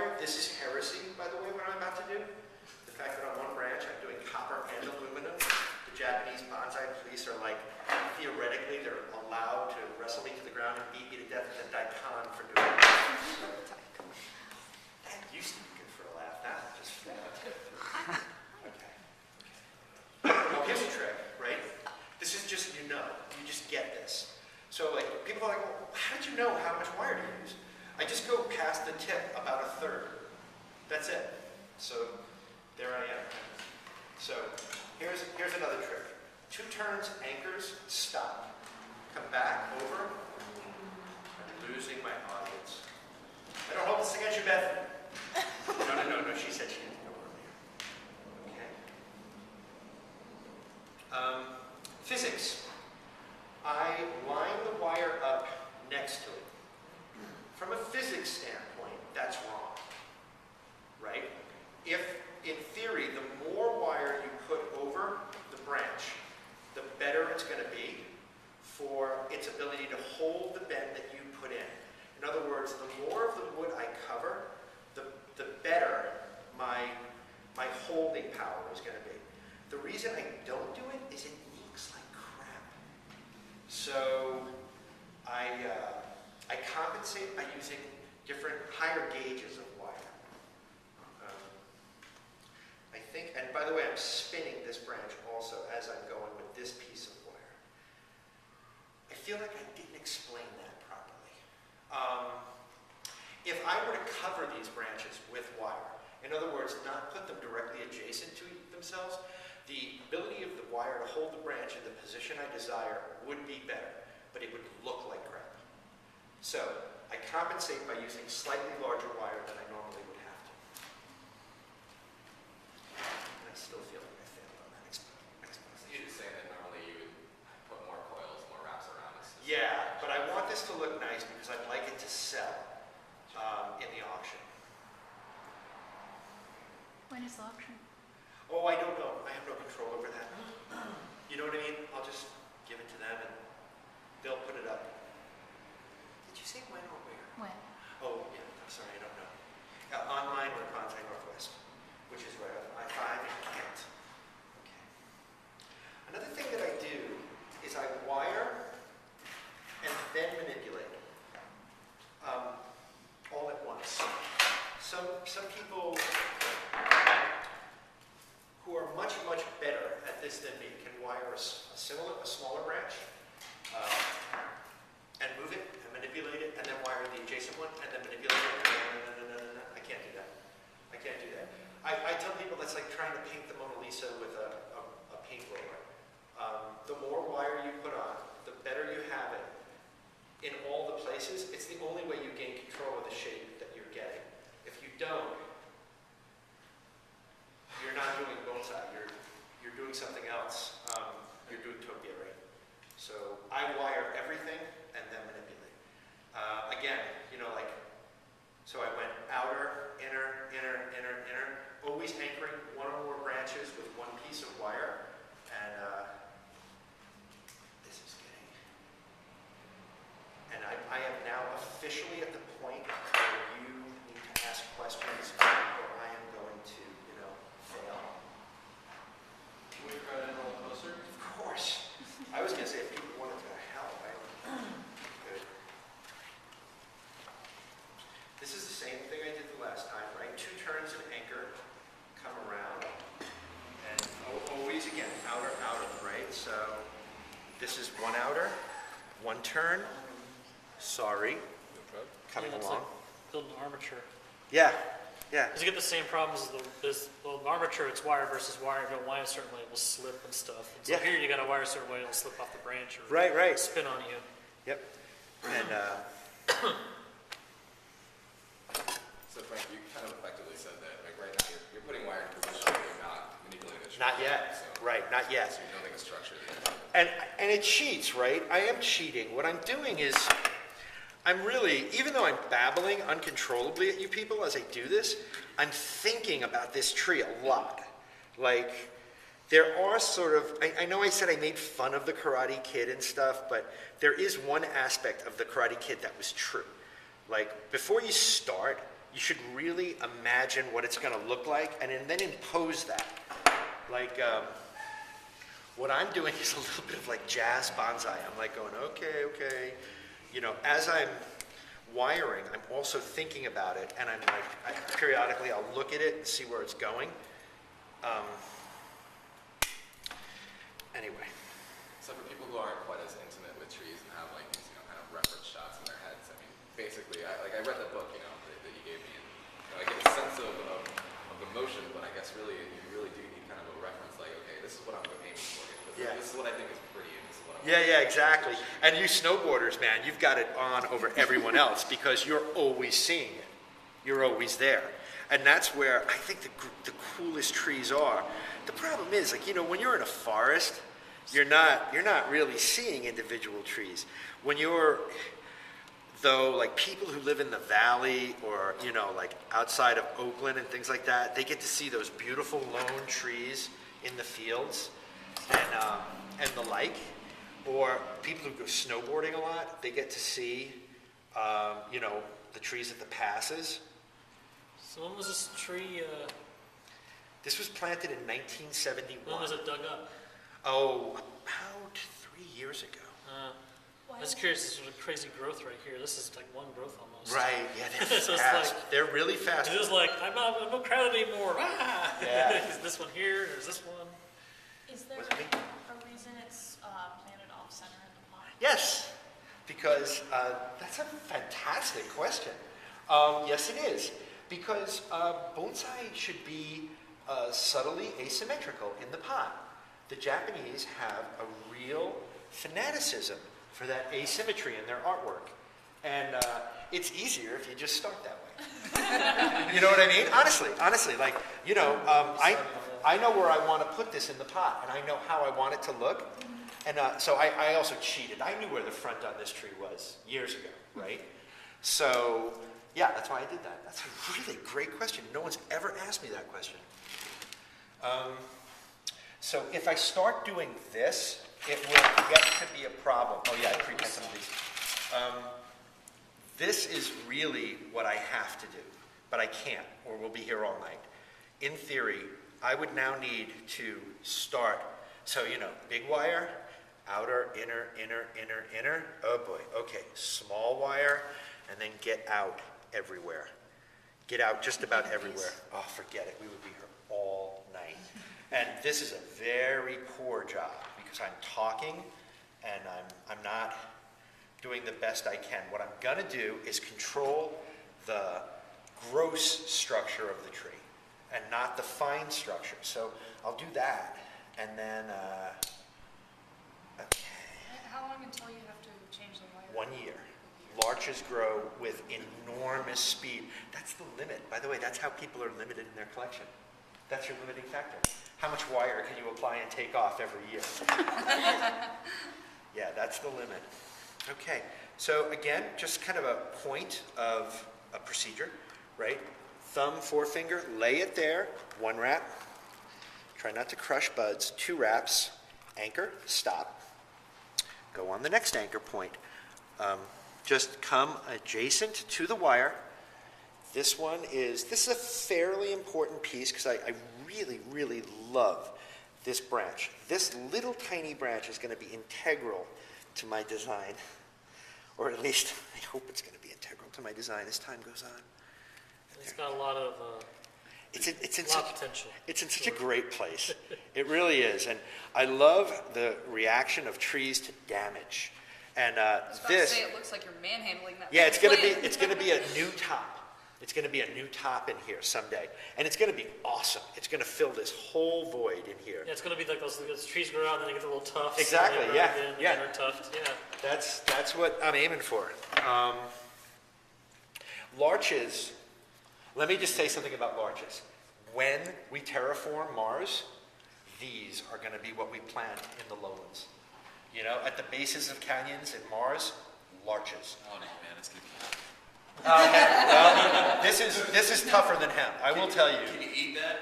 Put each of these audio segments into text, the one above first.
wire. This is heresy, by the way, what I'm about to do. The fact that on one branch I'm doing copper and aluminum. The Japanese Bonsai police are like, theoretically, they're allowed to wrestle me to the ground and beat me to death with a daikon for doing it. That used to be good for a laugh. Now it's just flat. Okay. Well, here's a trick, right? This is just, you just get this. So like, people are like, well, how did you know how much wire to use? I just go past the tip about a third. That's it. So there I am. So here's another trick. 2 turns, anchors, stop. Come back, over. I'm losing my audience. I don't hold this against you, Beth. No, she said she didn't know earlier. Okay. Physics. I line the wire up next to it. From a physics standpoint, that's wrong, right? If, in theory, the more wire you put over the branch, the better it's going to be for its ability to hold the bend that you put in. In other words, the more of the wood I cover, the better my holding power is going to be. The reason I don't do it is it leaks like crap. So I compensate by using different higher gauges of wire. I think, and by the way, I'm spinning this branch also as I'm going with this piece of wire. I feel like I didn't explain that properly. If I were to cover these branches with wire, in other words, not put them directly adjacent to themselves, the ability of the wire to hold the branch in the position I desire would be better, but it would look like crap. So I compensate by using slightly larger wire than I normally would have to. And I still feel like I failed on that explanation. You just say that normally you would put more coils, more wraps around this. Yeah, but I want this to look nice because I'd like it to sell in the auction. When is the auction? Oh, I don't know. I have no control over that. You know what I mean? I'll just give it to them and they'll put it up. Did you say when or where? When? Oh, yeah. I'm sorry. I don't know. Online or Bonsai Northwest, which is right off I-5 in Heidt. Okay. Another thing that I do is I wire and then manipulate all at once. Some people who are much, much better at this than me can wire a smaller branch and move it and manipulate it and then wire the adjacent one and then manipulate it. No. I can't do that. I can't do that. I tell people that's like trying to paint the Mona Lisa with a paint roller. The more wire you put on, the better you have it in all the places. It's the only way you gain control of the shape that you're getting. If you don't, you're not doing bonsai. You're doing something else. You're doing topia, right? So I wire everything and then manipulate. Again, so I went outer, inner, always anchoring one or more branches with one piece of wire. And this is getting. And I am now officially at the point where you need to ask questions or I am going to, fail. Can we try that a little closer? Of course. I was going to say if people wanted to help, good. This is the same thing I did the last time, right? 2 turns and anchor, come around, and always again, outer, right? So this is 1 outer, 1 turn. Sorry. Coming along. Like building armature. Yeah. Because you get the same problems as the armature, it's wire versus wire. If you don't wire a certain way, it will slip and stuff. And so here you got to wire a certain way, it'll slip off the branch or right. spin on you. Yep. And So Frank, you kind of effectively said that, like right now you're putting wire in position, but you're not manipulating the structure. not yet. So, Right, not yet. So you're building a structure. And it cheats, right? I am cheating. What I'm doing is, I'm really, even though I'm babbling uncontrollably at you people as I do this, I'm thinking about this tree a lot. Like, there are sort of, I know I said I made fun of the Karate Kid and stuff, but there is one aspect of the Karate Kid that was true. Like, before you start, you should really imagine what it's going to look like and then impose that. Like, what I'm doing is a little bit of like jazz bonsai. I'm like going, okay. You know, as I'm wiring, I'm also thinking about it, and I'm like, periodically I'll look at it and see where it's going. Anyway. So for people who aren't quite as intimate with trees and have like these, you know, kind of reference shots in their heads, I mean, basically, I read the book, you know, that you gave me, and you know, I get a sense of the motion, but I guess really, you really do need kind of a reference, like, okay, this is what I'm aiming for. Yeah. This is what I think is pretty, and this is what I'm Yeah, exactly. And you snowboarders, man, you've got it on over everyone else because you're always seeing it. You're always there. And that's where I think the coolest trees are. The problem is, like, you know, when you're in a forest, you're not really seeing individual trees. When you're, though, like people who live in the valley or, you know, like outside of Oakland and things like that, they get to see those beautiful lone trees in the fields and the like. Or people who go snowboarding a lot, they get to see, you know, the trees at the passes. So when was this tree, This was planted in 1971. when was it dug up? Oh, about 3 years ago. I was curious, this is a crazy growth right here. This is like one growth almost. Right, yeah, they're So it's fast. like- They're really fast. It's just like, I'm not crowded anymore. Ah! Yeah. Is this one here? There's this one. Is there What's it? a reason it's planted off-center in the pot? Yes, because that's a fantastic question. Yes, it is. Because bonsai should be subtly asymmetrical in the pot. The Japanese have a real fanaticism for that asymmetry in their artwork. And it's easier if you just start that way. You know what I mean? Honestly, like, you know, I know where I want to put this in the pot, and I know how I want it to look. And so I also cheated. I knew where the front on this tree was years ago, right? So, yeah, that's why I did that. That's a really great question. No one's ever asked me that question. So if I start doing this, it will get to be a problem. Oh yeah, I pre-cut some of these. This is really what I have to do, but I can't, or we'll be here all night. In theory, I would now need to start, so you know, big wire, outer, inner, inner. Oh boy, okay, small wire, and then get out everywhere. Get out just about everywhere. Oh, forget it, we would be here all night. And this is a very poor job because I'm talking and I'm not doing the best I can. What I'm gonna do is control the gross structure of the tree and not the fine structure. So I'll do that and then, okay. How long until you have to change the wire? 1 year. Larches grow with enormous speed. That's the limit. By the way, that's how people are limited in their collection. That's your limiting factor. How much wire can you apply and take off every year? Yeah, that's the limit. Okay, so again, just kind of a point of a procedure, right? Thumb, forefinger, lay it there, 1 wrap. Try not to crush buds, 2 wraps, anchor, stop. Go on the next anchor point. Just come adjacent to the wire. This is a fairly important piece because I really, really love this branch. This little tiny branch is going to be integral to my design, or at least I hope it's going to be integral to my design as time goes on. It's got a lot of It's in lot of potential. It's in such a great place. It really is. And I love the reaction of trees to damage. And I was about to say, it looks like you're manhandling that. yeah, it's gonna plant. be a new top. It's gonna be a new top in here someday. And it's gonna be awesome. It's gonna fill this whole void in here. Yeah, it's going to be like those trees grow out and then they get the little tufts. Exactly, and they yeah, grow again, yeah. And they're tufted, yeah. That's what I'm aiming for. Larches, let me just say something about larches. When we terraform Mars, these are gonna be what we plant in the lowlands. You know, at the bases of canyons in Mars, larches. Oh, man, it's gonna be. Well, this is tougher than hemp, I will tell you. Can you eat that?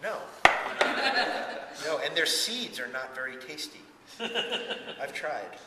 No. No, and their seeds are not very tasty. I've tried.